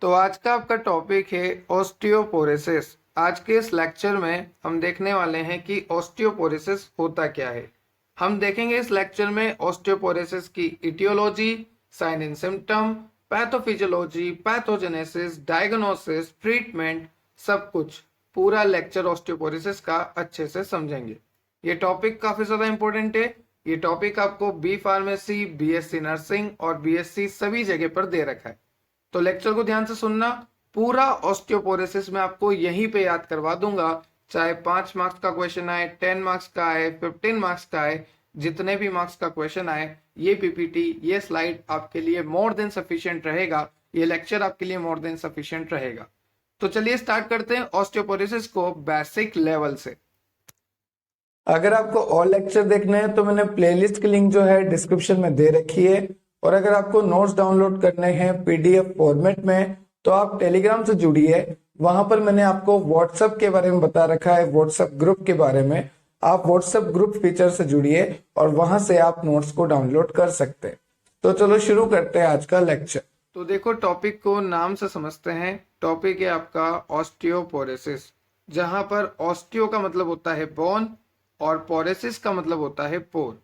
तो आज का आपका टॉपिक है ऑस्टियोपोरोसिस। आज के इस लेक्चर में हम देखने वाले हैं कि ऑस्टियोपोरोसिस होता क्या है। हम देखेंगे इस लेक्चर में ऑस्टियोपोरोसिस की aetiology, sign and symptom, pathophysiology, pathogenesis, diagnosis, treatment, सब कुछ पूरा लेक्चर ऑस्टियोपोरोसिस का अच्छे से समझेंगे। ये टॉपिक काफी ज्यादा इंपॉर्टेंट है। ये टॉपिक आपको बी फार्मेसी, बीएससी नर्सिंग और बीएससी सभी जगह पर दे रखा है। तो लेक्चर को ध्यान से सुनना। पूरा ऑस्टियोपोरोसिस में आपको यहीं पे याद करवा दूंगा, चाहे 5 मार्क्स का क्वेश्चन आए, 10 मार्क्स का आए, 15 मार्क्स का आए, जितने भी मार्क्स का क्वेश्चन आए, ये पीपीटी, ये स्लाइड आपके लिए मोर देन सफिशिएंट रहेगा। ये लेक्चर आपके लिए मोर देन सफिशिएंट रहेगा। तो चलिए स्टार्ट करते हैं ऑस्टियोपोरोसिस को बेसिक लेवल से। अगर आपको और लेक्चर देखने हैं तो मैंने प्लेलिस्ट की लिंक जो है डिस्क्रिप्शन में दे रखी है, और अगर आपको नोट्स डाउनलोड करने हैं पीडीएफ फॉर्मेट में तो आप टेलीग्राम से जुड़िए। वहां पर मैंने आपको व्हाट्सएप के बारे में बता रखा है, व्हाट्सएप ग्रुप के बारे में। आप व्हाट्सएप ग्रुप फीचर से जुड़िए और वहां से आप नोट्स को डाउनलोड कर सकते हैं। तो चलो शुरू करते हैं आज का लेक्चर। तो देखो, टॉपिक को नाम से समझते हैं। टॉपिक है आपका ऑस्टियोपोरोसिस, जहां पर ऑस्टियो का मतलब होता है बोन और पोरेसिस का मतलब होता है पोर।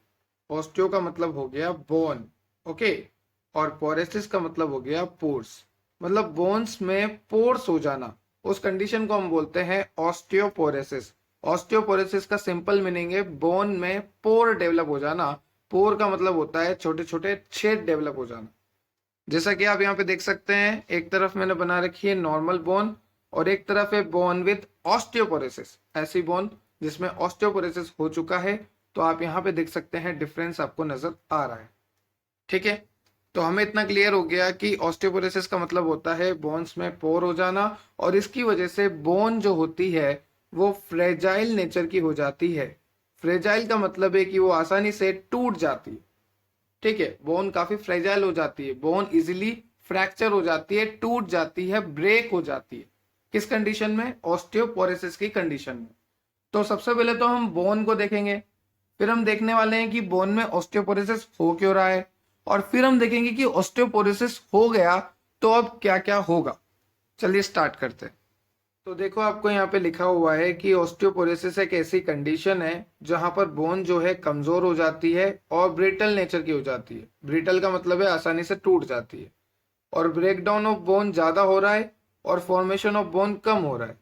ऑस्टियो का मतलब हो गया बोन, ओके, और पोरेसिस का मतलब हो गया पोर्स, मतलब बोन्स में पोर्स हो जाना। उस कंडीशन को हम बोलते हैं ऑस्टियोपोरोसिस। ऑस्टियोपोरोसिस का सिंपल मीनिंग है बोन में पोर डेवलप हो जाना। पोर का मतलब होता है छोटे छोटे छेद डेवलप हो जाना। जैसा कि आप यहाँ पे देख सकते हैं, एक तरफ मैंने बना रखी है नॉर्मल बोन और एक तरफ है बोन विद ऑस्टियोपोरोसिस। ऐसी बोन जिसमें ऑस्टियोपोरोसिस हो चुका है, तो आप यहाँ पे देख सकते हैं डिफरेंस आपको नजर आ रहा है। ठीक है, तो हमें इतना क्लियर हो गया कि ऑस्टियोपोरोसिस का मतलब होता है बोन्स में पोर हो जाना, और इसकी वजह से बोन जो होती है वो फ्रेजाइल नेचर की हो जाती है। फ्रेजाइल का मतलब है कि वो आसानी से टूट जाती है। ठीक है, बोन काफी फ्रेजाइल हो जाती है, बोन इजिली फ्रैक्चर हो जाती है, टूट जाती है, ब्रेक हो जाती है। किस कंडीशन में? ऑस्टियोपोरोसिस की कंडीशन में। तो सबसे पहले तो हम बोन को देखेंगे, फिर हम देखने वाले हैं कि बोन में ऑस्टियोपोरोसिस हो क्यों रहा है, और फिर हम देखेंगे कि ऑस्टियोपोरोसिस हो गया तो अब क्या क्या होगा। चलिए स्टार्ट करते हैं। तो देखो, आपको यहाँ पे लिखा हुआ है कि ऑस्टियोपोरोसिस एक ऐसी कंडीशन है जहां पर बोन जो है कमजोर हो जाती है और ब्रिटल नेचर की हो जाती है। ब्रिटल का मतलब है आसानी से टूट जाती है, और ब्रेकडाउन ऑफ बोन ज्यादा हो रहा है और फॉर्मेशन ऑफ बोन कम हो रहा है।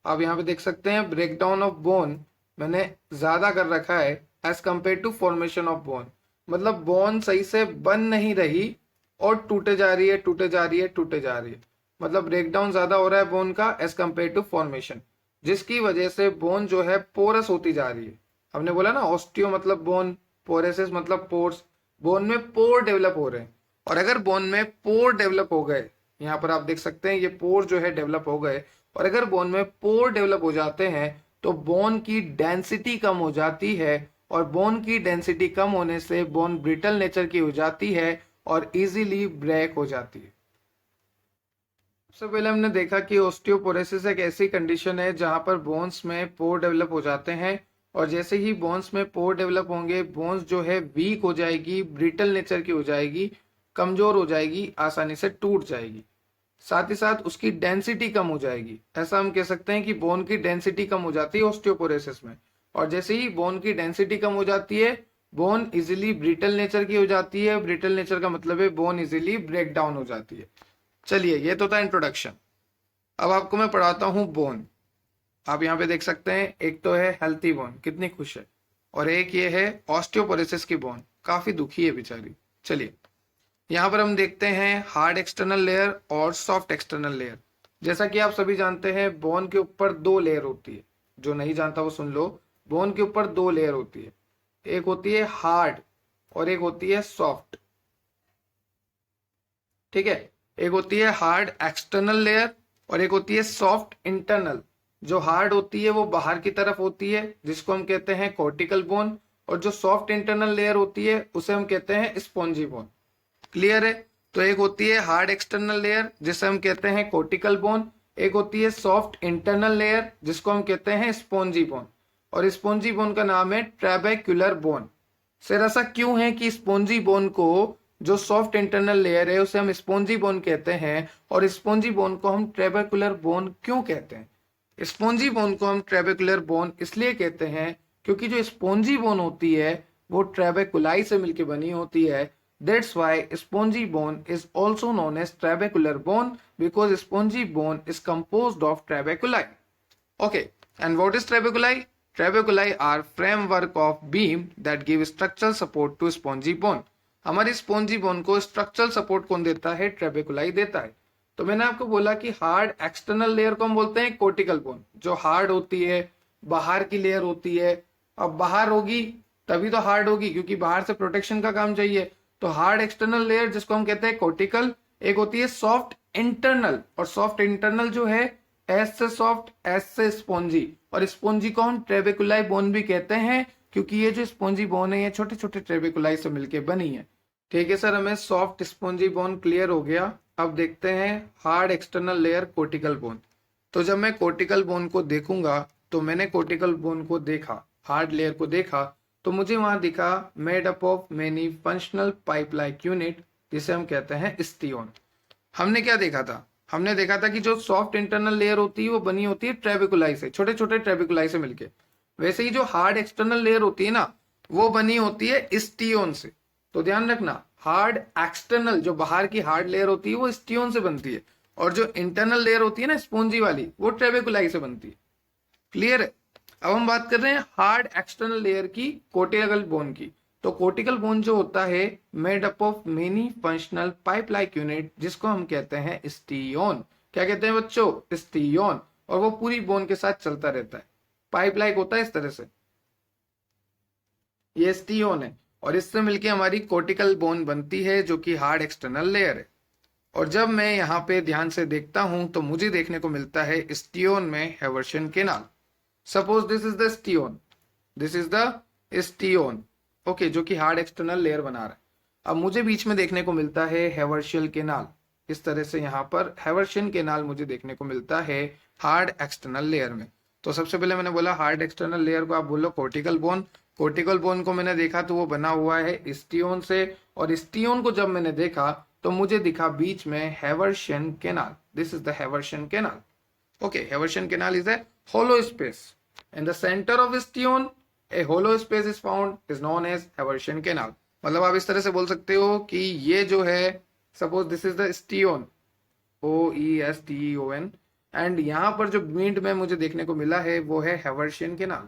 आप यहाँ पे देख सकते हैं ब्रेकडाउन ऑफ बोन मैंने ज्यादा कर रखा है as compare to formation of bone. मतलब बोन सही से बन नहीं रही और टूटे जा रही है, टूटे जा रही है, टूटे जा रही है। मतलब ब्रेकडाउन ज्यादा हो रहा है बोन का एज कंपेयर टू फॉर्मेशन, जिसकी वजह से बोन जो है पोरस होती जा रही है। हमने बोला ना, ऑस्टियो मतलब बोन, पोरेसिस मतलब पोर्स। बोन में पोर डेवलप हो रहे हैं, और अगर बोन में पोर डेवलप हो गए, यहाँ पर आप देख सकते हैं ये पोर जो है डेवलप हो गए, और अगर बोन में पोर डेवलप हो जाते हैं तो बोन की डेंसिटी कम हो जाती है, और बोन की डेंसिटी कम होने से बोन ब्रिटल नेचर की हो जाती है और इजीली ब्रेक हो जाती है। सबसे पहले हमने देखा कि ऑस्टियोपोरोसिस एक ऐसी कंडीशन है जहां पर बोन्स में पोर डेवलप हो जाते हैं, और जैसे ही बोन्स में पोर डेवलप होंगे बोन्स जो है वीक हो जाएगी, ब्रिटल नेचर की हो जाएगी, कमजोर हो जाएगी, आसानी से टूट जाएगी। साथ ही साथ उसकी डेंसिटी कम हो जाएगी। ऐसा हम कह सकते हैं कि बोन की डेंसिटी कम हो जाती है ऑस्टियोपोरोसिस में, और जैसे ही बोन की डेंसिटी कम हो जाती है बोन इजिली ब्रिटल नेचर की हो जाती है। ब्रिटल नेचर का मतलब है बोन इजिली ब्रेक डाउन हो जाती है। चलिए, ये तो था इंट्रोडक्शन। अब आपको मैं पढ़ाता हूं बोन। आप यहाँ पे देख सकते हैं, एक तो है हेल्थी बोन, कितनी खुश है, और एक ये है ऑस्टियोपोरोसिस की बोन, काफी दुखी है बेचारी। चलिए, यहाँ पर हम देखते हैं हार्ड एक्सटर्नल लेयर और सॉफ्ट एक्सटर्नल लेयर। जैसा कि आप सभी जानते हैं बोन के ऊपर 2 लेयर होती है। जो नहीं जानता वो सुन लो, बोन के ऊपर 2 लेयर होती है। एक होती है हार्ड और एक होती है सॉफ्ट। ठीक है, एक होती है हार्ड एक्सटर्नल लेयर और एक होती है सॉफ्ट इंटरनल। जो हार्ड होती है वो बाहर की तरफ होती है, जिसको हम कहते हैं कॉर्टिकल बोन, और जो सॉफ्ट इंटरनल लेयर होती है उसे हम कहते हैं स्पॉन्जी बोन। क्लियर है? तो एक होती है हार्ड एक्सटर्नल लेयर जिसे हम कहते हैं कॉर्टिकल बोन, एक होती है सॉफ्ट इंटरनल लेयर जिसको हम कहते हैं स्पॉन्जी बोन, और स्पॉन्जी बोन का नाम है ट्रेबेक्युलर बोन। सर ऐसा क्यों है कि स्पॉन्जी बोन को जो सॉफ्ट इंटरनल लेयर है उसे हम स्पॉन्जी बोन कहते हैं। और स्पॉन्जी बोन को हम ट्रेबेकुलर बोन क्यों कहते हैं? स्पॉन्जी बोन को हम ट्रेबेकुलर बोन इसलिए कहते हैं क्योंकि जो स्पॉन्जी बोन होती है वो ट्रेबेकुलाई से मिलकर बनी होती है। That's why spongy bone is also known as trabecular bone because spongy bone is composed of trabeculi. Okay, and what is trabeculi? Trabeculi are framework of beam that give structural support to spongy bone. हमारी spongy bone को structural support कौन देता है? ट्रेबेकुलाई देता है। तो मैंने आपको बोला कि हार्ड एक्सटर्नल लेयर को हम बोलते हैं कोर्टिकल बोन, जो हार्ड होती है, बाहर की लेयर होती है। अब बाहर होगी तभी तो हार्ड होगी, क्योंकि बाहर से प्रोटेक्शन का काम चाहिए। तो हार्ड एक्सटर्नल लेयर जिसको हम कहते हैं कोर्टिकल, एक होती है सॉफ्ट इंटरनल, और सॉफ्ट इंटरनल जो है एस से सॉफ्ट, एस से स्पॉन्जी, और स्पॉन्जी को हम ट्रेबेकुलाई बोन भी कहते हैं क्योंकि ये जो स्पॉन्जी बोन है ये छोटे छोटे ट्रेबेकुलाई से मिलकर बनी है। ठीक है सर, हमें सॉफ्ट स्पॉन्जी बोन क्लियर हो गया। अब देखते हैं hard external layer cortical bone. तो जब मैं कोर्टिकल बोन को देखूंगा तो मैंने कोर्टिकल बोन को देखा, हार्ड लेयर को देखा, तो मुझे वहां दिखा made up of many functional pipe like unit, जिसे हम कहते हैं स्टियोन। हमने क्या देखा था? हमने देखा था कि जो सॉफ्ट इंटरनल लेयर होती है वो बनी होती है ट्रेबेकुलाई से, छोटे छोटे ट्रेबेकुलाई से मिलके। वैसे ही जो हार्ड एक्सटर्नल लेयर होती है ना, वो बनी होती है स्टियोन से। तो ध्यान रखना, हार्ड एक्सटर्नल जो बाहर की हार्ड लेयर होती है वो स्टियोन से बनती है, और जो इंटरनल लेयर होती है ना स्पॉन्जी वाली, वो ट्रेबेकुलाई से बनती है। क्लियर है? अब हम बात कर रहे हैं हार्ड एक्सटर्नल लेयर की, कोर्टिकल बोन की। तो कोर्टिकल बोन जो होता है made up of many functional pipe like unit, जिसको हम कहते हैं स्टियोन। क्या कहते हैं बच्चों? स्टियोन। और वो पूरी बोन के साथ चलता रहता है, पाइप लाइक होता है इस तरह से, ये स्टियोन है। और इससे मिलके हमारी कोर्टिकल बोन बनती है जो कि हार्ड एक्सटर्नल लेयर है। और जब मैं यहाँ पे ध्यान से देखता हूं तो मुझे देखने को मिलता है स्टियोन में Haversian canal. Suppose this is the osteon, this is the osteon, okay, जो कि हार्ड एक्सटर्नल लेयर बना रहा है। अब मुझे बीच में देखने को मिलता है हेवर्शियल केनाल। इस तरह से यहाँ पर हेवर्शियन केनाल मुझे देखने को मिलता है हार्ड एक्सटर्नल लेयर में। तो सबसे पहले मैंने बोला हार्ड एक्सटर्नल लेयर को आप बोलो कोर्टिकल बोन। कोर्टिकल बोन को मैंने देखा तो वो बना हुआ है स्टियोन से, और स्टियोन को जब मैंने देखा तो मुझे दिखा बीच में Haversian canal. This is the Haversian canal. Okay, Haversian canal is a hollow space in the center of osteon. a hollow space is found is known as Haversian canal। मतलब आप इस तरह से बोल सकते हो कि ये जो है, suppose this is the osteon, OESTEON, and यहां पर जो मिड में मुझे देखने को मिला है वो है हेवर्शियन केनाल।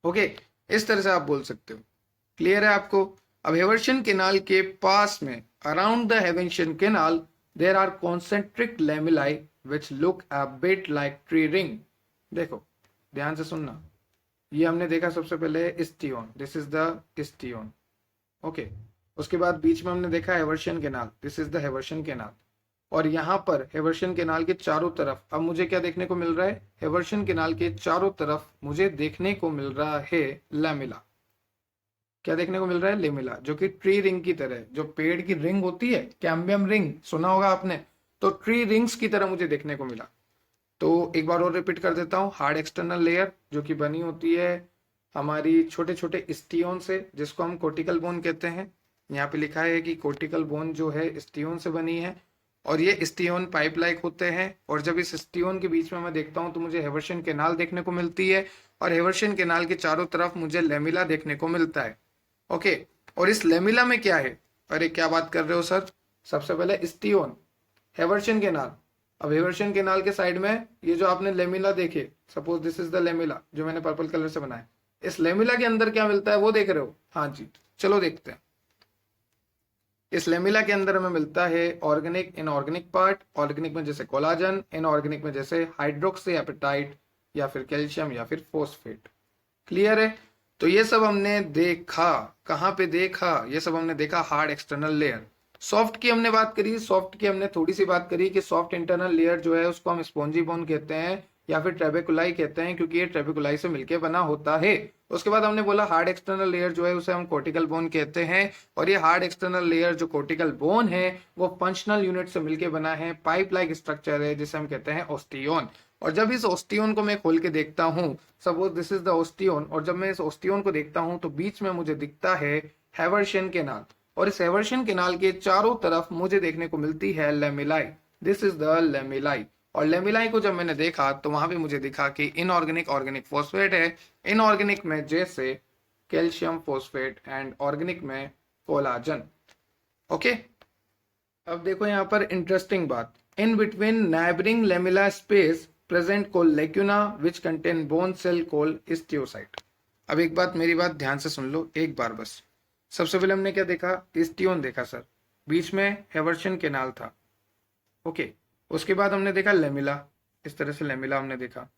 ओके, इस तरह से आप बोल सकते हो। क्लियर है आपको? अब हेवर्शियन केनाल के पास में, around the Haversian canal, there are concentric lamellae which look a bit like tree ring. देखो ध्यान से सुनना, ये हमने देखा सबसे पहले osteon, this is the osteon, okay. उसके बाद बीच में हमने देखा Haversian canal, this is the Haversian canal. और यहाँ पर हेवर्शियन केनाल के चारों तरफ अब मुझे क्या देखने को मिल रहा है? हेवर्शियन केनाल के चारों तरफ मुझे देखने को मिल रहा है लेमिला। क्या देखने को मिल रहा है? लेमिला, जो कि ट्री रिंग की तरह, जो पेड़ की रिंग होती है, कैम्बियम रिंग सुना होगा आपने, तो ट्री रिंग्स की तरह मुझे देखने को मिला। तो एक बार और रिपीट कर देता हूँ, हार्ड एक्सटर्नल लेयर जो कि बनी होती है हमारी छोटे छोटे स्टियोन से, जिसको हम कोर्टिकल बोन कहते हैं। यहाँ पे लिखा है कि कोर्टिकल बोन जो है स्टियोन से बनी है, और ये स्टियोन पाइप लाइक होते हैं। और जब इस स्टियोन के बीच में मैं देखता हूँ तो मुझे हेवर्शियन केनाल देखने को मिलती है, और हेवर्शियन केनाल के चारों तरफ मुझे लेमिला देखने को मिलता है। ओके, और इस लेमिला में क्या है? अरे क्या बात कर रहे हो सर? सबसे पहले स्टियोन, हेवर्शियन केनाल। अब हेवर्शियन केनाल के साइड में ये जो आपने लेमिला देखे, suppose this is the lamella जो मैंने पर्पल कलर से बनाया, इस लेमिला के अंदर क्या मिलता है वो देख रहे हो? हाँ जी, चलो देखते हैं। इस लेमिला के अंदर हमें मिलता है ऑर्गेनिक, इनऑर्गेनिक पार्ट। ऑर्गेनिक में जैसे कोलाजन, इनऑर्गेनिक में जैसे हाइड्रोक्सी एपेटाइट या फिर कैल्शियम या फिर फोस्फेट। क्लियर है? तो ये सब हमने देखा, कहाँ पे देखा? ये सब हमने देखा हार्ड एक्सटर्नल लेयर। सॉफ्ट की हमने बात करी, सॉफ्ट की हमने थोड़ी सी बात करी कि सॉफ्ट इंटरनल लेयर जो है उसको हम स्पॉन्जी बोन कहते हैं या फिर ट्रेबेकुलाई कहते हैं, क्योंकि ये ट्रेबेकुलाई से मिलके बना होता है। उसके बाद हमने बोला हार्ड एक्सटर्नल लेयर जो है उसे हम कोर्टिकल बोन कहते हैं, और ये हार्ड एक्सटर्नल लेयर जो कोर्टिकल बोन है वो फंक्शनल यूनिट से मिलके बना है, पाइप लाइक स्ट्रक्चर है जिसे हम कहते हैं ओस्टियोन। और जब इस ओस्टियोन को मैं खोल के देखता हूँ, सपोज दिस इज द ओस्टियोन, और जब मैं इस ओस्टियोन को देखता हूँ तो बीच में मुझे दिखता है हेवर्शियन केनाल। और इस हेवर्शियन कैनाल के चारों तरफ मुझे देखने को मिलती है lamellae. This is the lamellae. और लेमिलाई को जब मैंने देखा तो वहां भी मुझे दिखा कि इनऑर्गेनिक ऑर्गेनिक फॉस्फेट है। इनऑर्गेनिक में जैसे कैल्शियम फॉस्फेट एंड ऑर्गेनिक में कोलाजन। ओके, अब देखो यहाँ पर इंटरेस्टिंग बात, in between neighbouring lamella space present called lacuna which contain bone cell called osteocyte. अब एक बात, मेरी बात ध्यान से सुन लो एक बार बस। सबसे पहले हमने क्या देखा, स्टियोन देखा सर, बीच में हेवर्शियन कैनाल था। ओके, उसके बाद हमने देखा लेमिला, इस तरह से लेमिला हमने देखा।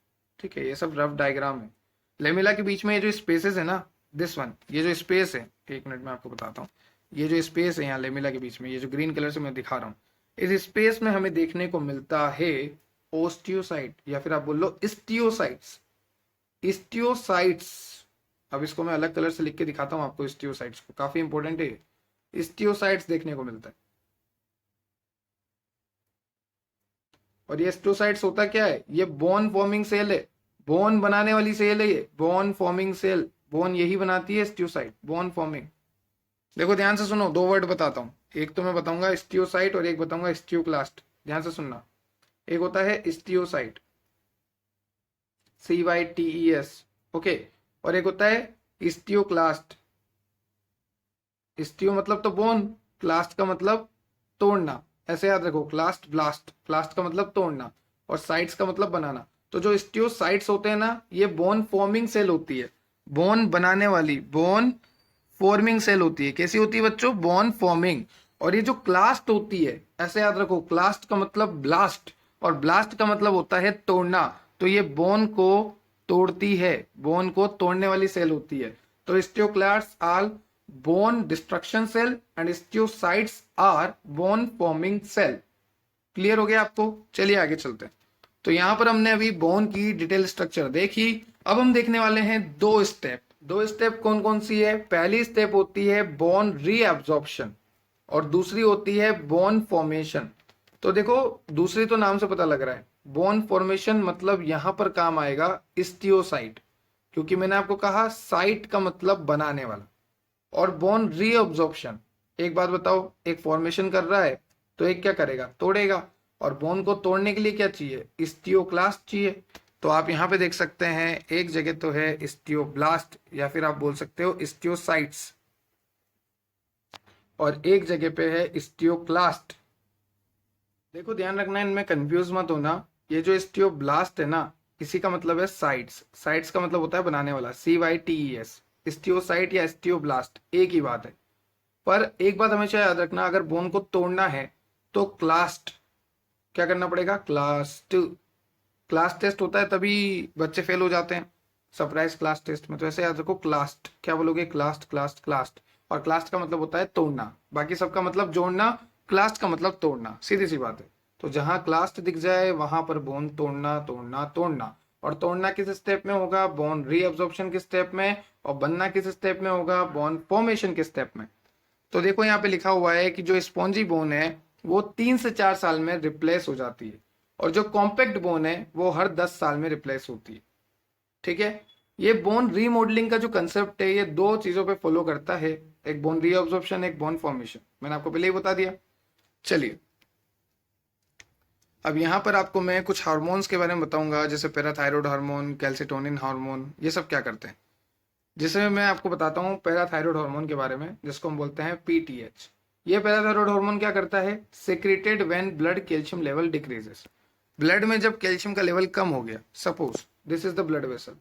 ठीक है, ये सब रफ डायग्राम है। लेमिला के बीच में ये जो स्पेसेस है ना, दिस वन, ये जो स्पेस है, एक मिनट में आपको बताता हूँ। ये जो स्पेस है यहाँ लेमिला के बीच में, ये जो ग्रीन कलर से मैं दिखा रहा हूँ, इस स्पेस में हमें देखने को मिलता है ओस्टियोसाइट, या फिर आप बोल लो स्टियोसाइट्स। स्टियोसाइट्स, अब इसको मैं अलग कलर से लिख के दिखाता हूँ आपको। स्टियोसाइट्स को, काफी इंपॉर्टेंट है, स्टियोसाइट्स देखने को मिलता है। और ये स्टियोसाइट्स होता क्या है, ये बोन फॉर्मिंग सेल है, बोन बनाने वाली सेल है ये, बोन फॉर्मिंग सेल। बोन यही बनाती है स्टियोसाइट, बोन फॉर्मिंग। देखो ध्यान से सुनो, दो वर्ड बताता हूँ, एक तो मैं बताऊंगा स्टियोसाइट और एक बताऊंगा स्टियोक्लास्ट। ध्यान से सुनना, एक होता है स्टियोसाइट, CYTES, ओके, और एक होता है स्टियोक्लास्ट। स्टियो मतलब तो बोन, क्लास्ट का मतलब तोड़ना, ऐसे याद रखो, क्लास्ट ब्लास्ट, क्लास्ट का मतलब तोड़ना और साइट्स का मतलब बनाना। तो जो स्टियोसाइट्स होते हैं ना, ये बोन फॉर्मिंग सेल होती है, बोन बनाने वाली, बोन फॉर्मिंग सेल होती है। कैसी होती है बच्चों, बोन फॉर्मिंग। और ये जो क्लास्ट होती है, ऐसे याद रखो, क्लास्ट का मतलब ब्लास्ट और ब्लास्ट का मतलब होता है तोड़ना। तो ये बोन को तोड़ती है, बोन को तोड़ने वाली सेल होती है। तो osteoclast are bone destruction cell and osteocytes are bone forming cell. Clear हो गया आपको? चलिए आगे चलते हैं। तो यहां पर हमने अभी बोन की डिटेल स्ट्रक्चर देखी। अब हम देखने वाले हैं दो स्टेप। दो स्टेप कौन कौन सी है? पहली स्टेप होती है बोन रीअब्जॉर्प्शन और दूसरी होती है बोन फॉर्मेशन। तो देखो, दूसरी तो नाम से पता लग रहा है, बोन फॉर्मेशन मतलब यहां पर काम आएगा स्टियोसाइट, क्योंकि मैंने आपको कहा साइट का मतलब बनाने वाला। और बोन रीअब्जॉर्प्शन, एक बात बताओ, एक फॉर्मेशन कर रहा है तो एक क्या करेगा, तोड़ेगा। और बोन को तोड़ने के लिए क्या चाहिए? स्टियोक्लास्ट चाहिए। तो आप यहाँ पे देख सकते हैं, एक जगह तो है स्टियोब्लास्ट या फिर आप बोल सकते हो स्टियोसाइट्स, और एक जगह पे है स्टियोक्लास्ट। देखो ध्यान रखना, इनमें कंफ्यूज मत होना। ये जो स्टियोब्लास्ट है ना, इसी का मतलब है साइट्स। साइट्स का मतलब होता है बनाने वाला, CYTES। स्टियोसाइट या स्टियोब्लास्ट एक ही बात है। पर एक बात हमेशा याद रखना, अगर बोन को तोड़ना है तो क्लास्ट क्या करना पड़ेगा? क्लास्ट। क्लास टेस्ट होता है तभी बच्चे फेल हो जाते हैं सरप्राइज क्लास टेस्ट में। तो ऐसे याद रखो, क्लास्ट क्या बोलोगे? क्लास्ट, क्लास्ट, क्लास्ट। और क्लास्ट का मतलब होता है तोड़ना, बाकी सबका मतलब जोड़ना, क्लास्ट का मतलब तोड़ना, सीधी सी बात है। तो जहां क्लास्ट दिख जाए वहां पर बोन तोड़ना, तोड़ना, तोड़ना। और तोड़ना किस स्टेप में होगा? बोन रीअब्जॉर्प्शन के स्टेप में। और बनना किस स्टेप में होगा? बोन फॉर्मेशन के स्टेप में। तो देखो यहाँ पे लिखा हुआ है कि जो स्पॉन्जी बोन है वो 3 से 4 साल में रिप्लेस हो जाती है, और जो कॉम्पैक्ट बोन है वो हर 10 साल में रिप्लेस होती है। ठीक है, ये बोन रीमॉडलिंग का जो कंसेप्ट है, ये दो चीजों पे फॉलो करता है, एक बोन रीअब्जॉर्प्शन, एक बोन फॉर्मेशन। मैंने आपको पहले ही बता दिया। चलिए, अब यहाँ पर आपको मैं कुछ हार्मोन्स के बारे में बताऊंगा, जैसे पैराथायरॉयड हार्मोन, कैल्सिटोनिन हार्मोन, ये सब क्या करते हैं। जैसे मैं आपको बताता हूँ पैराथायरॉयड हार्मोन के बारे में, जिसको हम बोलते हैं PTH। ये पैराथायरॉयड हार्मोन क्या करता है? Secreted when blood calcium level decreases. Blood में जब कैल्शियम का लेवल कम हो गया, suppose this is the blood vessel,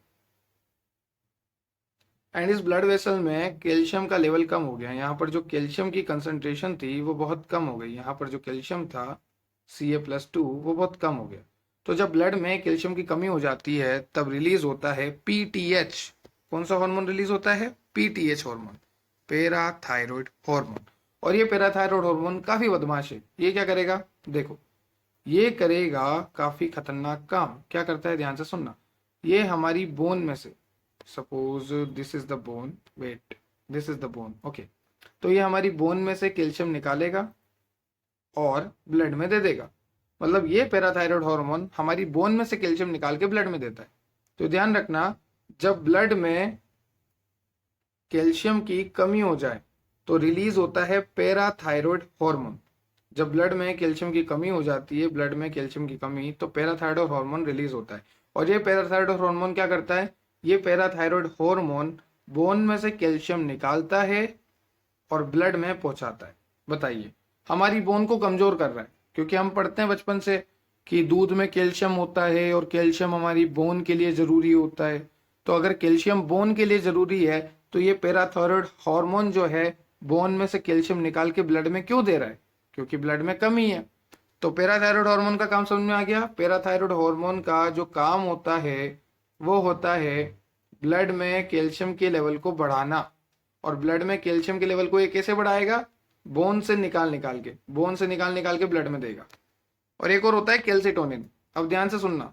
and इस ब्लड वेसल में कैल्शियम का लेवल कम हो गया, यहाँ पर जो कैल्शियम की कंसंट्रेशन थी वो बहुत कम हो गई, यहाँ पर जो कैल्शियम था Ca+2 वो बहुत कम हो गया। तो जब ब्लड में कैल्शियम की कमी हो जाती है तब रिलीज होता है PTH। कौन सा हार्मोन रिलीज होता है? PTH hormone, parathyroid hormone. और ये पैराथायरॉयड हार्मोन काफी बदमाश है। ये क्या करेगा? देखो, ये करेगा काफी खतरनाक काम। क्या करता है? ध्यान से सुनना। ये हमारी बोन में से, suppose this is the bone, wait, this is the bone, okay. तो ये हमारी बोन में से कैल्शियम निकालेगा और ब्लड में दे देगा। मतलब ये पैराथायरॉयड हार्मोन हमारी बोन में से कैल्शियम निकाल के ब्लड में देता है। तो ध्यान रखना, जब ब्लड में कैल्शियम की कमी हो जाए तो रिलीज होता है पैराथायरॉयड हार्मोन। जब ब्लड में कैल्शियम की कमी हो जाती है, ब्लड में कैल्शियम की कमी, तो पैराथायरॉयड हार्मोन रिलीज होता है। और ये पैराथायरॉयड हार्मोन क्या करता है? ये पैराथायरॉयड हार्मोन बोन में से कैल्शियम निकालता है और ब्लड में पहुंचाता है। बताइए, हमारी बोन को कमजोर कर रहा है, क्योंकि हम पढ़ते हैं बचपन से कि दूध में कैल्शियम होता है और कैल्शियम हमारी बोन के लिए जरूरी होता है। तो अगर कैल्शियम बोन के लिए जरूरी है तो ये पैराथायरॉयड हार्मोन जो है बोन में से कैल्शियम निकाल के ब्लड में क्यों दे रहा है? क्योंकि ब्लड में कमी है। तो पैराथायरॉयड हार्मोन का काम समझ में आ गया। पैराथायरॉयड हार्मोन का जो काम होता है वो होता है ब्लड में कैल्शियम के लेवल को बढ़ाना। और ब्लड में कैल्शियम के लेवल को ये कैसे बढ़ाएगा? बोन से निकाल निकाल के ब्लड में देगा। और एक और होता है कैल्सिटोनिन। अब ध्यान से सुनना,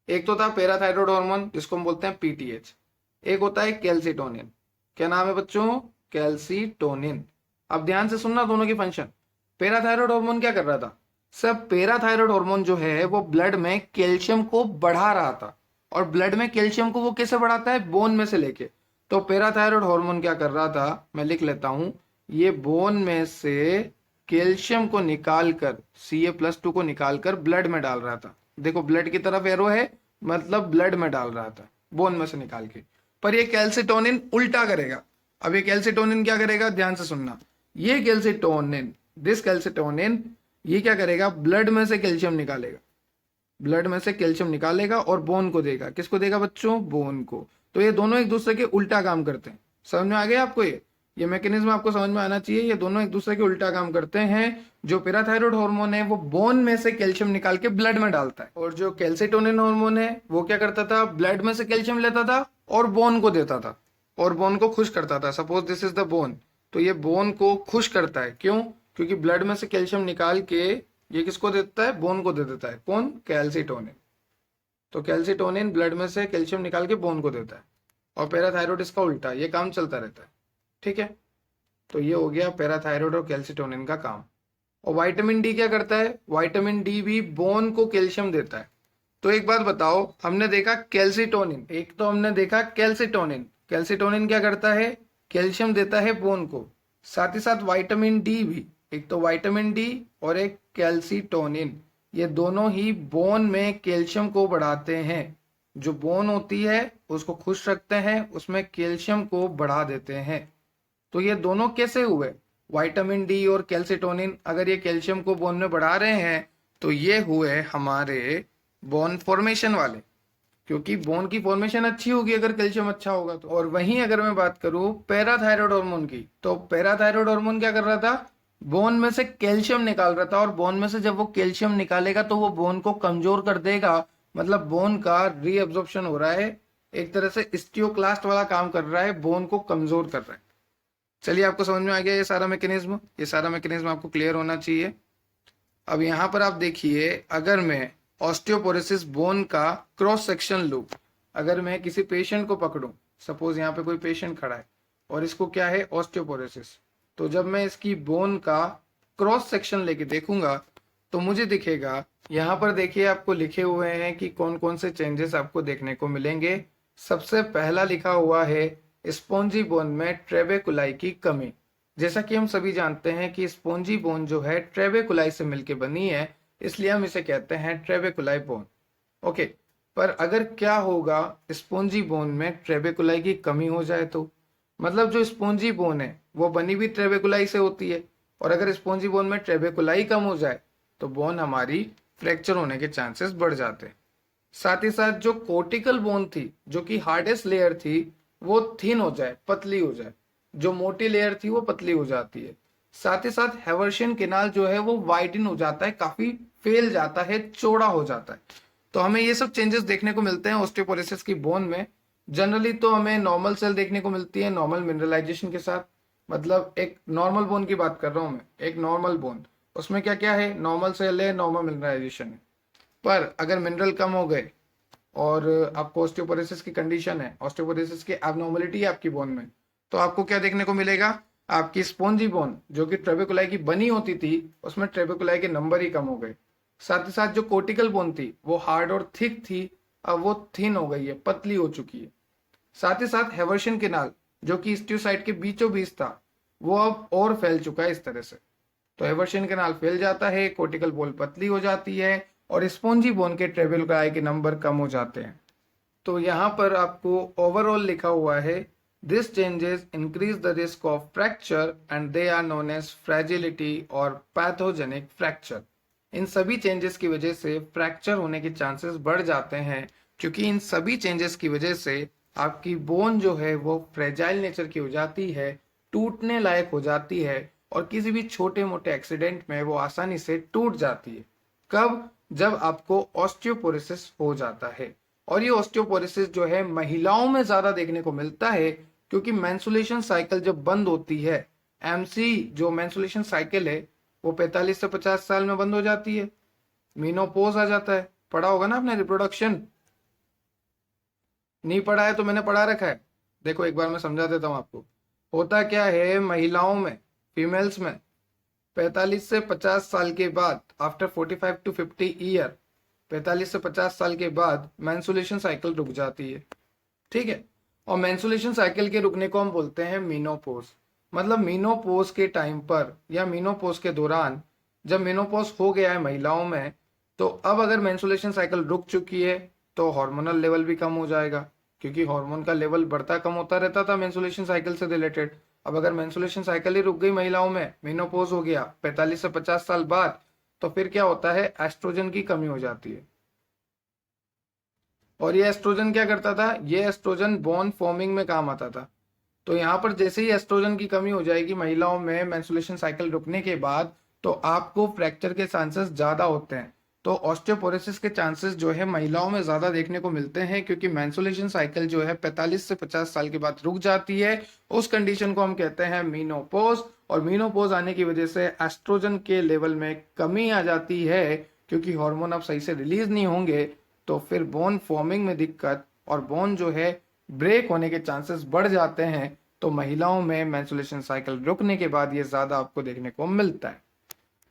एक तो था पैराथायरॉयड हार्मोन जिसको हम बोलते हैं पीटीएच, एक होता है कैल्सिटोनिन। क्या नाम है बच्चों? कैल्सिटोनिन। अब ध्यान से सुनना दोनों की फंक्शन। पैराथायरॉयड हार्मोन क्या कर रहा था? सब पैराथायरॉयड हार्मोन जो है वो ब्लड में कैल्शियम को बढ़ा रहा था। और ब्लड में कैल्शियम को वो कैसे बढ़ाता है? बोन में से लेके। तो पैराथायरॉयड हार्मोन क्या कर रहा था, मैं लिख लेता हूं, ये बोन में से कैल्शियम को निकालकर Ca+2 को निकालकर ब्लड में डाल रहा था। देखो ब्लड की तरफ एरो है, मतलब ब्लड में डाल रहा था बोन में से निकाल के। पर ये कैल्सिटोनिन उल्टा करेगा। अब ये कैल्सिटोनिन क्या करेगा? ध्यान से सुनना, ये कैल्सिटोनिन, दिस कैल्सिटोनिन, ये क्या करेगा? ब्लड में से कैल्शियम निकालेगा, ब्लड में से कैल्शियम निकालेगा और बोन को देगा। किसको देगा बच्चों? बोन को। तो ये दोनों एक दूसरे के उल्टा काम करते हैं। समझ में आ गया आपको? ये मैकेनिज्म आपको समझ में आना चाहिए। ये दोनों एक दूसरे के उल्टा काम करते हैं। जो पैराथायरॉयड हार्मोन है वो बोन में से कैल्शियम निकाल के ब्लड में डालता है, और जो कैल्सिटोनिन हार्मोन है वो क्या करता था? ब्लड में से कैल्शियम लेता था और बोन को देता था और बोन को खुश करता था। Suppose this is the bone, तो ये बोन को खुश करता है। क्यों? क्योंकि ब्लड में से कैल्शियम निकाल के ये किसको देता है? बोन को दे देता है। कौन? कैल्सिटोनिन। तो कैल्सिटोनिन ब्लड में से कैल्शियम निकाल के बोन को देता है, और पैराथायरॉयड इसका उल्टा, ये काम चलता रहता है। ठीक है, तो ये हो गया पैराथायरॉयड और कैल्सिटोनिन का काम। और विटामिन डी क्या करता है? विटामिन डी भी बोन को कैल्शियम देता है। तो एक बात बताओ, हमने देखा कैल्सिटोनिन, एक तो हमने देखा कैल्सिटोनिन। कैल्सिटोनिन क्या करता है? कैल्शियम देता है बोन को। साथ ही साथ विटामिन डी भी, एक तो विटामिन डी और एक कैल्सिटोनिन, ये दोनों ही बोन में कैल्शियम को बढ़ाते हैं। जो बोन होती है उसको खुश रखते हैं, उसमें कैल्शियम को बढ़ा देते हैं। तो ये दोनों कैसे हुए? विटामिन डी और कैल्सिटोनिन, अगर ये कैल्शियम को बोन में बढ़ा रहे हैं तो ये हुए हमारे बोन फॉर्मेशन वाले, क्योंकि बोन की फॉर्मेशन अच्छी होगी अगर कैल्शियम अच्छा होगा तो। और वहीं अगर मैं बात करूं पैराथायरॉयड हार्मोन की, तो पैराथायरॉयड हार्मोन क्या कर रहा था? बोन में से कैल्शियम निकाल रहा था। और बोन में से जब वो कैल्शियम निकालेगा तो वो बोन को कमजोर कर देगा, मतलब बोन का रीअब्जॉर्प्शन हो रहा है, एक तरह से स्टियोक्लास्ट वाला काम कर रहा है, बोन को कमजोर कर रहा है। चलिए, आपको समझ में आ गया ये सारा मैकेनिज्म? ये सारा मैकेनिज्म आपको क्लियर होना चाहिए। अब यहाँ पर आप देखिए, अगर मैं ऑस्टियोपोरोसिस बोन का क्रॉस सेक्शन लूँ, अगर मैं किसी पेशेंट को पकड़ूं, सपोज यहाँ पे कोई पेशेंट खड़ा है और इसको क्या है? ऑस्टियोपोरोसिस। तो जब मैं इसकी बोन का क्रॉस सेक्शन लेके देखूंगा तो मुझे दिखेगा, यहाँ पर देखिए आपको लिखे हुए हैं कि कौन कौन से चेंजेस आपको देखने को मिलेंगे। सबसे पहला लिखा हुआ है स्पॉन्जी बोन में ट्रेबेकुलाई की कमी। जैसा कि हम सभी जानते हैं कि स्पॉन्जी बोन जो है ट्रेबेकुलाई से मिलकर बनी है, इसलिए हम इसे कहते हैं ट्रेबेकुलाई बोन। ओके, पर अगर क्या होगा स्पॉन्जी बोन में ट्रेबेकुलाई की कमी हो जाए तो? मतलब जो स्पॉन्जी बोन है वो बनी भी ट्रेबेकुलाई से होती है, और अगर स्पॉन्जी बोन में ट्रेबेकुलाई कम हो जाए तो बोन हमारी फ्रैक्चर होने के चांसेस बढ़ जाते हैं। साथ ही साथ जो कोर्टिकल बोन थी, जो कि हार्डेस्ट लेयर थी, वो थिन हो जाए, पतली हो जाए। जो मोटी लेयर थी वो पतली हो जाती है। साथ ही साथ हेवर्शियन केनाल जो है वो वाइडन हो जाता है, काफी फैल जाता है, चौड़ा हो जाता है। तो हमें ये सब चेंजेस देखने को मिलते हैं ऑस्टियोपोरोसिस की बोन में। जनरली तो हमें नॉर्मल सेल देखने को मिलती है नॉर्मल मिनरलाइजेशन के साथ। मतलब एक नॉर्मल बोन की बात कर रहा हूं मैं, एक नॉर्मल बोन, उसमें क्या क्या है? नॉर्मल सेल है, नॉर्मल मिनरलाइजेशन है। पर अगर मिनरल कम हो गए और आपको ऑस्टियोपोरोसिस की कंडीशन है, ऑस्टियोपोरोसिस की एबनॉर्मलिटी है आपकी बोन में, तो आपको क्या देखने को मिलेगा? आपकी स्पॉन्जी बोन जो कि ट्रेबेकुलाई की बनी होती थी, उसमें ट्रेबेकुलाई के नंबर ही कम हो गए। साथ ही साथ जो कोर्टिकल बोन थी वो हार्ड और थिक थी, अब वो थिन हो गई है, पतली हो चुकी है। साथ ही साथ हेवर्शियन केनाल जो कि स्टियोसाइट के बीचों बीच था, वो अब और फैल चुका है इस तरह से। तो एवर्शन कैनाल फैल जाता है, कोर्टिकल बोन पतली हो जाती है और स्पॉन्जी बोन के ट्रेबेकुलाई के नंबर कम हो जाते हैं। तो यहाँ पर आपको ओवरऑल लिखा हुआ है, this changes increase the risk of fracture and they are known as fragility और पैथोजेनिक फ्रैक्चर। इन सभी चेंजेस की वजह से फ्रैक्चर होने के चांसेस बढ़ जाते हैं, क्योंकि इन सभी चेंजेस की वजह से आपकी बोन जो है वो फ्रेजाइल नेचर की हो जाती है, टूटने लायक हो जाती है और किसी भी छोटे मोटे एक्सीडेंट में वो आसानी से टूट जाती है। कब? जब आपको ऑस्टियोपोरोसिस हो जाता है। और ये ऑस्टियोपोरोसिस जो है महिलाओं में ज्यादा देखने को मिलता है, क्योंकि मेंस्ट्रुएशन साइकिल जब बंद होती है, एमसी जो मेंस्ट्रुएशन साइकिल है वो 45 से 50 साल में बंद हो जाती है, मीनोपॉज आ जाता है। पढ़ा होगा ना आपने रिप्रोडक्शन? नहीं पढ़ा है तो मैंने पढ़ा रखा है, देखो एक बार मैं समझा देता हूँ आपको। होता क्या है महिलाओं में, फीमेल्स में 45 से 50 साल के बाद, आफ्टर 45 टू 50 ईयर, 45 से 50 साल के बाद मेंस्ट्रुएशन साइकिल रुक जाती है, ठीक है। और मेंस्ट्रुएशन साइकिल के रुकने को हम बोलते हैं मीनोपोज। मतलब मीनोपोज के टाइम पर या मीनोपोज के दौरान, जब मीनोपोज हो गया है महिलाओं में, तो अब अगर मेंस्ट्रुएशन साइकिल रुक चुकी है तो हार्मोनल लेवल भी कम हो जाएगा, क्योंकि हार्मोन का लेवल बढ़ता कम होता रहता था मेंस्ट्रुएशन साइकिल से रिलेटेड। अब अगर मेंस्ट्रुएशन साइकिल ही रुक गई महिलाओं में, मीनोपोज हो गया 45 से 50 साल बाद, तो फिर क्या होता है, एस्ट्रोजन की कमी हो जाती है। और ये एस्ट्रोजन क्या करता था, ये एस्ट्रोजन बोन फॉर्मिंग में काम आता था। तो यहाँ पर जैसे ही एस्ट्रोजन की कमी हो जाएगी महिलाओं में मेंस्ट्रुएशन साइकिल रुकने के बाद, तो आपको फ्रैक्चर के चांसेस ज्यादा होते हैं। तो ऑस्टियोपोरोसिस के चांसेस जो है महिलाओं में ज्यादा देखने को मिलते हैं, क्योंकि मेंस्ट्रुएशन साइकिल जो है 45 से 50 साल के बाद रुक जाती है। उस कंडीशन को हम कहते हैं मीनोपोज। और मीनोपोज आने की वजह से एस्ट्रोजन के लेवल में कमी आ जाती है, क्योंकि हार्मोन अब सही से रिलीज नहीं होंगे, तो फिर बोन फॉर्मिंग में दिक्कत और बोन जो है ब्रेक होने के चांसेस बढ़ जाते हैं। तो महिलाओं में मेंस्ट्रुएशन साइकिल रुकने के बाद ये ज्यादा आपको देखने को मिलता है।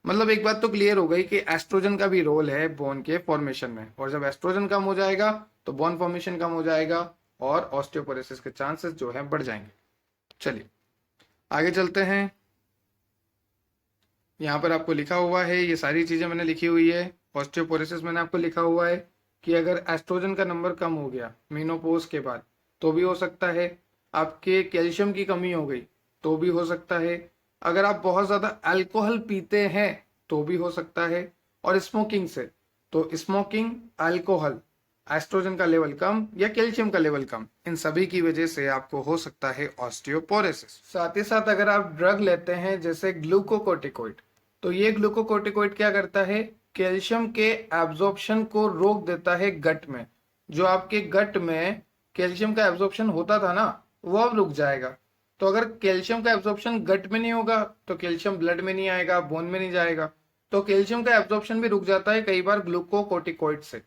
मतलब एक बात तो क्लियर हो गई कि एस्ट्रोजन का भी रोल है बोन के फॉर्मेशन में, और जब एस्ट्रोजन कम हो जाएगा तो बोन फॉर्मेशन कम हो जाएगा और ऑस्टियोपोरोसिस के चांसेस जो है बढ़ जाएंगे। चलिए आगे चलते हैं। यहाँ पर आपको लिखा हुआ है, ये सारी चीजें मैंने लिखी हुई है। ऑस्टियोपोरोसिस मैंने आपको लिखा हुआ है कि अगर एस्ट्रोजन का नंबर कम हो गया मीनोपोज के बाद तो भी हो सकता है, आपके कैल्शियम की कमी हो गई तो भी हो सकता है, अगर आप बहुत ज्यादा अल्कोहल पीते हैं तो भी हो सकता है, और स्मोकिंग से, तो स्मोकिंग, अल्कोहल, एस्ट्रोजन का लेवल कम या कैल्शियम का लेवल कम, इन सभी की वजह से आपको हो सकता है ऑस्टियोपोरोसिस। साथ ही साथ अगर आप ड्रग लेते हैं जैसे ग्लूकोकोर्टिकोइड, तो ये ग्लूकोकोर्टिकोइड क्या करता है, कैल्शियम के एब्जॉर्प्शन को रोक देता है गट में। जो आपके गट में कैल्शियम का एब्जॉर्प्शन होता था ना, वो अब रुक जाएगा। तो अगर कैल्शियम का एब्जॉर्प्शन गट में नहीं होगा तो कैल्शियम ब्लड में नहीं आएगा, बोन में नहीं जाएगा, तो कैल्शियम का एब्जॉर्प्शन भी रुक जाता है कई बार ग्लूकोकोर्टिकोइड से।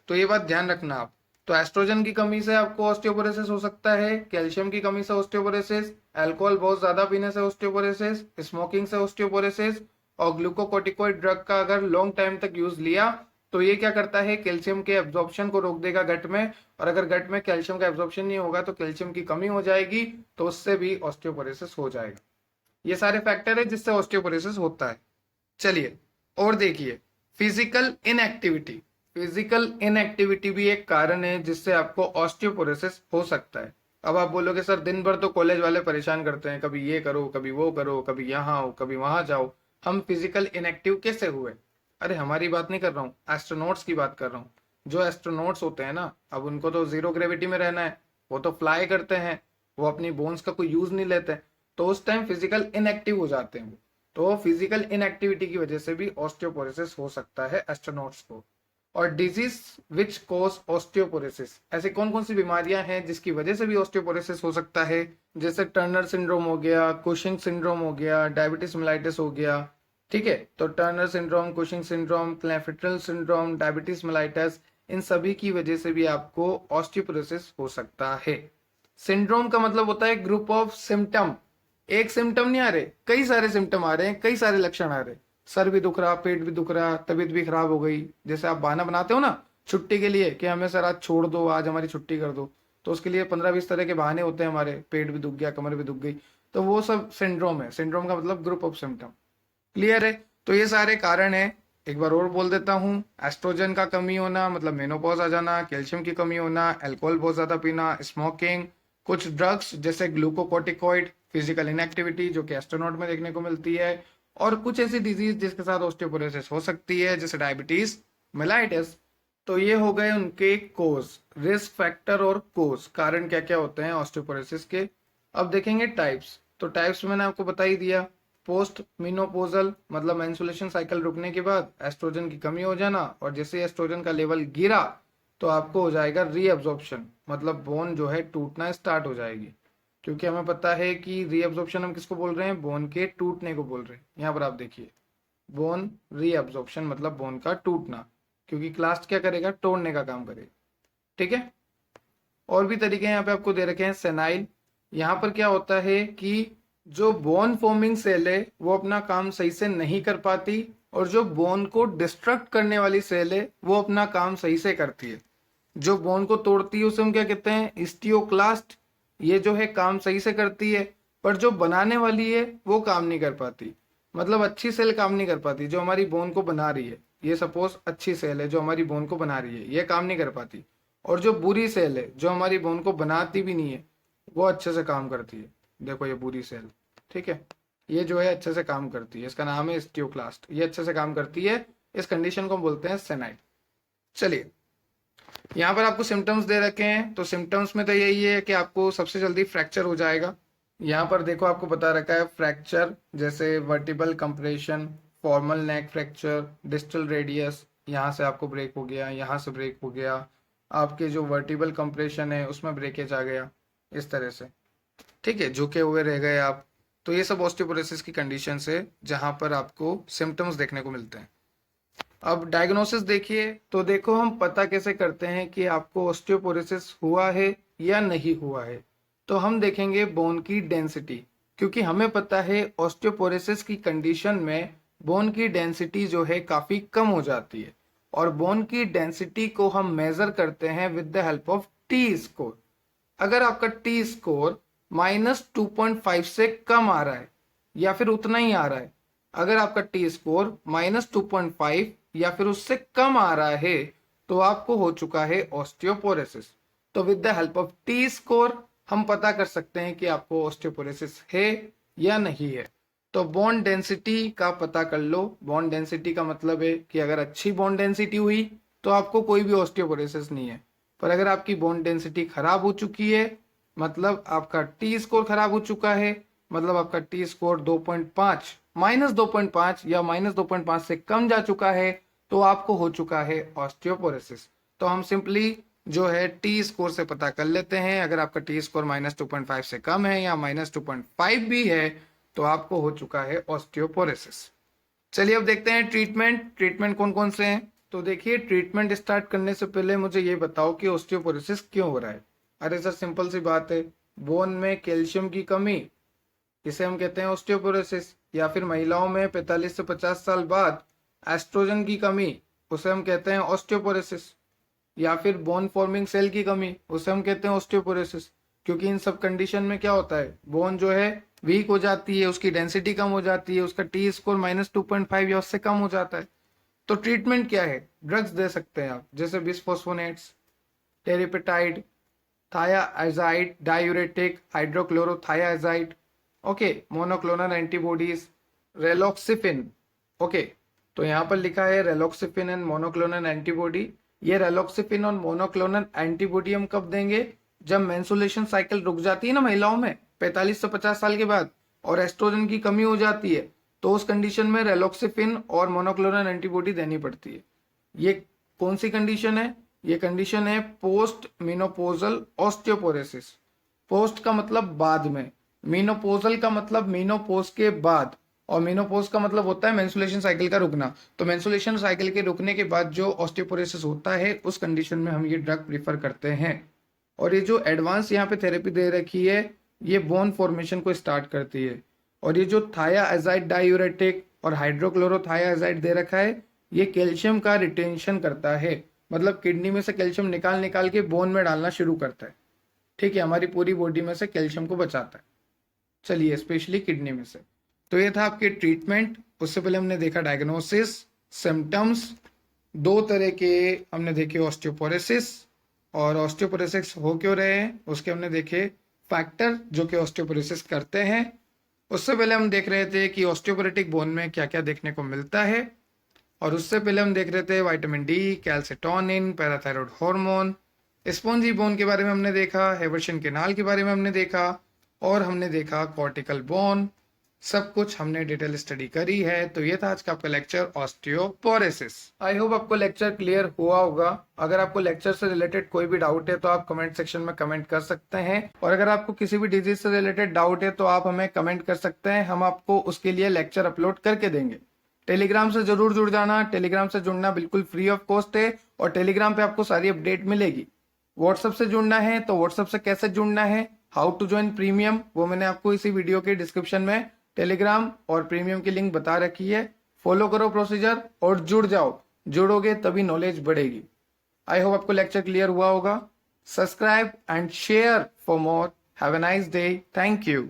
तो ये बात ध्यान रखना आप। तो एस्ट्रोजन की कमी से आपको ऑस्टियोपोरोसिस हो सकता है, कैल्शियम की कमी से ऑस्टियोपोरोसिस, अल्कोहल बहुत ज्यादा पीने से ऑस्टियोपोरोसिस, स्मोकिंग से ऑस्टियोपोरोसिस, और ग्लूकोकोर्टिकोइड ड्रग का अगर लॉन्ग टाइम तक यूज लिया तो ये क्या करता है, कैल्शियम के एब्जॉर्प्शन को रोक देगा गट में, और अगर गट में कैल्शियम का एब्जॉर्प्शन नहीं होगा तो कैल्शियम की कमी हो जाएगी, तो उससे भी ऑस्टियोपोरोसिस हो जाएगा। ये सारे फैक्टर है जिससे ऑस्टियोपोरोसिस होता है। चलिए और देखिए, फिजिकल इनएक्टिविटी। फिजिकल इनएक्टिविटी भी एक कारण है जिससे आपको ऑस्टियोपोरोसिस हो सकता है। अब आप बोलोगे सर दिन भर तो कॉलेज वाले परेशान करते हैं, कभी ये करो, कभी वो करो, कभी यहाँ आओ, कभी वहां जाओ, हम फिजिकल इनएक्टिव कैसे हुए? अरे हमारी बात नहीं कर रहा हूँ, एस्ट्रोनॉट्स की बात कर रहा हूँ। जो एस्ट्रोनॉट्स होते हैं ना, अब उनको तो जीरो ग्रेविटी में रहना है, वो तो फ्लाई करते हैं, वो अपनी बोन्स का कोई यूज नहीं लेते, तो उस टाइम फिजिकल इनएक्टिव हो जाते हैं वो। तो फिजिकल इनएक्टिविटी की वजह से भी ऑस्टियोपोरोसिस हो सकता है एस्ट्रोनॉट्स को। और डिजीज विच कॉज ऑस्टियोपोरोसिस, ऐसे कौन कौन सी बीमारियां हैं जिसकी वजह से भी ऑस्टियोपोरोसिस हो सकता है? जैसे टर्नर सिंड्रोम हो गया, कुशिंग सिंड्रोम हो गया, डायबिटीज मेलाइटिस हो गया, ठीक है। तो Turner syndrome, Cushing syndrome, Klinefelter syndrome, diabetes mellitus, इन सभी की वजह से भी आपको ऑस्टियोपोरोसिस हो सकता है। सिंड्रोम का मतलब होता है ग्रुप ऑफ सिम्टम। एक सिम्टम नहीं आ रहे, कई सारे सिम्टम आ रहे हैं, कई सारे लक्षण आ रहे हैं। सर भी दुख रहा, पेट भी दुख रहा, तबीयत भी खराब हो गई। जैसे आप बहाना बनाते हो ना छुट्टी के लिए कि हमें सर आज छोड़ दो, आज हमारी छुट्टी कर दो, तो उसके लिए 15-20 तरह के बहाने होते हैं हमारे। पेट भी दुख गया, कमर भी दुख गई, तो वो सब सिंड्रोम है। सिंड्रोम का मतलब ग्रुप ऑफ सिम्टम। क्लियर है? तो ये सारे कारण है। एक बार और बोल देता हूँ, एस्ट्रोजन का कमी होना मतलब मेनोपॉज आ जाना, कैल्शियम की कमी होना, अल्कोहल बहुत ज्यादा पीना, स्मोकिंग, कुछ ड्रग्स जैसे ग्लूकोकोर्टिकॉइड, फिजिकल इनएक्टिविटी जो कि एस्ट्रोनॉट में देखने को मिलती है, और कुछ ऐसी डिजीज जिसके साथ ऑस्टियोपोरोसिस हो सकती है जैसे डायबिटीज, मेलाइटिस। तो ये हो गए उनके कोज, रिस्क फैक्टर और कोज, कारण क्या क्या होते हैं ऑस्टियोपोरोसिस के। अब देखेंगे टाइप्स। तो टाइप्स मैंने आपको बता ही दिया। पोस्ट मिनोपोजल मतलब मेंस्ट्रुएशन साइकिल रुकने के बाद एस्ट्रोजन की कमी हो जाना, और जैसे एस्ट्रोजन का लेवल गिरा तो आपको हो जाएगा रीअब्जॉर्प्शन, मतलब बोन जो है टूटना स्टार्ट हो जाएगी। क्योंकि हमें पता है कि रीअब्जॉर्प्शन हम किसको बोल रहे हैं, बोन के टूटने को बोल रहे हैं। यहाँ पर आप देखिए, बोन रीअब्जॉर्प्शन मतलब बोन का टूटना, क्योंकि क्लास्ट क्या करेगा, तोड़ने का काम करेगा। ठीक है। और भी तरीके यहाँ पे आपको दे रखे हैं। सेनाइल, यहाँ पर क्या होता है कि जो बोन फॉर्मिंग सेल है वो अपना काम सही से नहीं कर पाती, और जो बोन को डिस्ट्रक्ट करने वाली सेल है वो अपना काम सही से करती है। जो बोन को तोड़ती है उसे हम क्या कहते हैं, हिस्टियोक्लास्ट। ये जो है काम सही से करती है, पर जो बनाने वाली है वो काम नहीं कर पाती। मतलब अच्छी सेल काम नहीं कर पाती जो हमारी बोन को बना रही है। ये सपोज अच्छी सेल है जो हमारी बोन को बना रही है, ये काम नहीं कर पाती। और जो बुरी सेल है जो हमारी बोन को बनाती भी नहीं है, वो अच्छे से काम करती है। देखो ये बुरी सेल, ठीक है, ये जो है अच्छे से काम करती है, इसका नाम है स्टियोक्लास्ट, ये अच्छे से काम करती है। इस कंडीशन को हम बोलते हैं सेनाइड। चलिए, यहाँ पर आपको सिम्टम्स दे रखे हैं। तो सिम्टम्स में तो यही है कि आपको सबसे जल्दी फ्रैक्चर हो जाएगा। यहाँ पर देखो आपको बता रखा है फ्रैक्चर जैसे वर्टिबल कंप्रेशन, फॉर्मल नेक फ्रैक्चर, डिस्टल रेडियस, यहाँ से आपको ब्रेक हो गया, यहाँ से ब्रेक हो गया, आपके जो वर्टिबल कंप्रेशन है उसमें ब्रेकेज आ गया, इस तरह से। ठीक है, झुके हुए रह गए आप। तो ये सब ऑस्टियोपोरोसिस की कंडीशन है जहां पर आपको सिम्टम्स देखने को मिलते हैं। अब डायग्नोसिस देखिए। तो देखो हम पता कैसे करते हैं कि आपको ऑस्टियोपोरोसिस हुआ है या नहीं हुआ है। तो हम देखेंगे बोन की डेंसिटी, क्योंकि हमें पता है ऑस्टियोपोरोसिस की कंडीशन में बोन की डेंसिटी जो है काफी कम हो जाती है, और बोन की डेंसिटी को हम मेजर करते हैं with the help of T score. अगर आपका टी स्कोर -2.5 से कम आ रहा है या फिर उतना ही आ रहा है, अगर आपका टी स्कोर -2.5 या फिर उससे कम आ रहा है, तो आपको हो चुका है ऑस्टियोपोरोसिस। तो with the help of T score हम पता कर सकते हैं कि आपको ऑस्टियोपोरोसिस है या नहीं है। तो बोन डेंसिटी का पता कर लो। बोन डेंसिटी का मतलब है कि अगर अच्छी बोन डेंसिटी हुई तो आपको कोई भी ऑस्टियोपोरोसिस नहीं है। पर अगर आपकी बोन डेंसिटी खराब हो चुकी है, मतलब आपका टी स्कोर खराब हो चुका है, मतलब आपका टी स्कोर 2.5 -2.5 या -2.5 से कम जा चुका है, तो आपको हो चुका है ऑस्टियोपोरोसिस। तो हम सिंपली जो है टी स्कोर से पता कर लेते हैं। अगर आपका टी स्कोर -2.5 से कम है या -2.5 भी है, तो आपको हो चुका है ऑस्टियोपोरोसिस। चलिए अब देखते हैं ट्रीटमेंट। ट्रीटमेंट कौन कौन से हैं। तो देखिए, ट्रीटमेंट स्टार्ट करने से पहले मुझे ये बताओ कि ऑस्टियोपोरोसिस क्यों हो रहा है। अरे सर, सिंपल सी बात है, बोन में कैल्शियम की कमी, इसे हम कहते हैं ऑस्टियोपोरोसिस। या फिर महिलाओं में 45 से 50 साल बाद एस्ट्रोजन की कमी, उसे हम कहते हैं ऑस्टियोपोरोसिस। या फिर बोन फॉर्मिंग सेल की कमी, उसे हम कहते हैं ऑस्टियोपोरोसिस। क्योंकि इन सब कंडीशन में क्या होता है, बोन जो है वीक हो जाती है, उसकी डेंसिटी कम हो जाती है, उसका टी स्कोर -2.5 या उससे कम हो जाता है। तो ट्रीटमेंट क्या है, ड्रग्स दे सकते हैं आप, जैसे bisphosphonates, teriparatide, thiazide, diuretic, hydrochlorothiazide, okay, monoclonal antibodies, raloxifene. Okay, तो यहाँ पर लिखा है रेलॉक्सिफिन एंड मोनोक्लोनल एंटीबॉडी। ये रेलॉक्सिफिन और मोनोक्लोनल एंटीबॉडी हम कब देंगे, जब मेंस्ट्रुएशन साइकिल रुक जाती है ना महिलाओं में 45 से 50 साल के बाद, और एस्ट्रोजन की कमी हो जाती है, तो उस कंडीशन में रेलॉक्सिफिन और मोनोक्लोनल एंटीबॉडी देनी पड़ती है। ये कौन सी कंडीशन है, ये कंडीशन है पोस्ट मिनोपोजल ऑस्टियोपोरोसिस। पोस्ट का मतलब बाद में, मिनोपोजल का मतलब मिनोपोज के बाद, और मिनोपोज का मतलब होता है मेंस्ट्रुएशन साइकिल का रुकना। तो मेंस्ट्रुएशन साइकिल के रुकने के बाद जो ऑस्टियोपोरोसिस होता है, उस कंडीशन में हम ये ड्रग प्रीफर करते हैं। और ये जो एडवांस यहाँ पे थेरेपी दे रखी है, ये बोन फॉर्मेशन को स्टार्ट करती है। और ये जो थायाजाइड डायूरेटिक और हाइड्रोक्लोरोथायाजाइड दे रखा है, ये कैल्शियम का रिटेंशन करता है, मतलब किडनी में से कैल्शियम निकाल निकाल के बोन में डालना शुरू करता है। ठीक है, हमारी पूरी बॉडी में से कैल्शियम को बचाता है। चलिए स्पेशली किडनी में से। तो ये था आपके ट्रीटमेंट। उससे पहले हमने देखा डायग्नोसिस, सिम्टम्स, दो तरह के हमने देखे ऑस्टियोपोरोसिस, और ऑस्टियोपोरोसिस हो क्यों रहे हैं उसके हमने देखे फैक्टर जो कि ऑस्टियोपोरोसिस करते हैं। उससे पहले हम देख रहे थे कि ऑस्टियोपोरोटिक बोन में क्या क्या देखने को मिलता है, और उससे पहले हम देख रहे थे vitamin D, calcitonin, parathyroid hormone, spongy bone के बारे में हमने देखा, हेवर्शियन कैनाल के बारे में हमने देखा, और हमने देखा कॉर्टिकल बोन। सब कुछ हमने डिटेल स्टडी करी है। तो ये था आज का आपका लेक्चर ऑस्टियोपोरोसिस। आई होप आपको लेक्चर क्लियर हुआ होगा। अगर आपको लेक्चर से रिलेटेड कोई भी डाउट है तो आप कमेंट सेक्शन में कमेंट कर सकते हैं, और अगर आपको किसी भी डिजीज से रिलेटेड डाउट है तो आप हमें कमेंट कर सकते हैं, हम आपको उसके लिए लेक्चर अपलोड करके देंगे। टेलीग्राम से जरूर जुड़ जाना। टेलीग्राम से जुड़ना बिल्कुल फ्री ऑफ कॉस्ट है, और टेलीग्राम पे आपको सारी अपडेट मिलेगी। व्हाट्सएप से जुड़ना है तो व्हाट्सएप से कैसे जुड़ना है, हाउ टू ज्वाइन प्रीमियम, वो मैंने आपको इसी वीडियो के डिस्क्रिप्शन में टेलीग्राम और प्रीमियम की लिंक बता रखी है। फॉलो करो प्रोसीजर और जुड़ जाओ। जुड़ोगे तभी नॉलेज बढ़ेगी। आई होप आपको लेक्चर क्लियर हुआ होगा। Subscribe and share for more. Have a nice day. Thank you.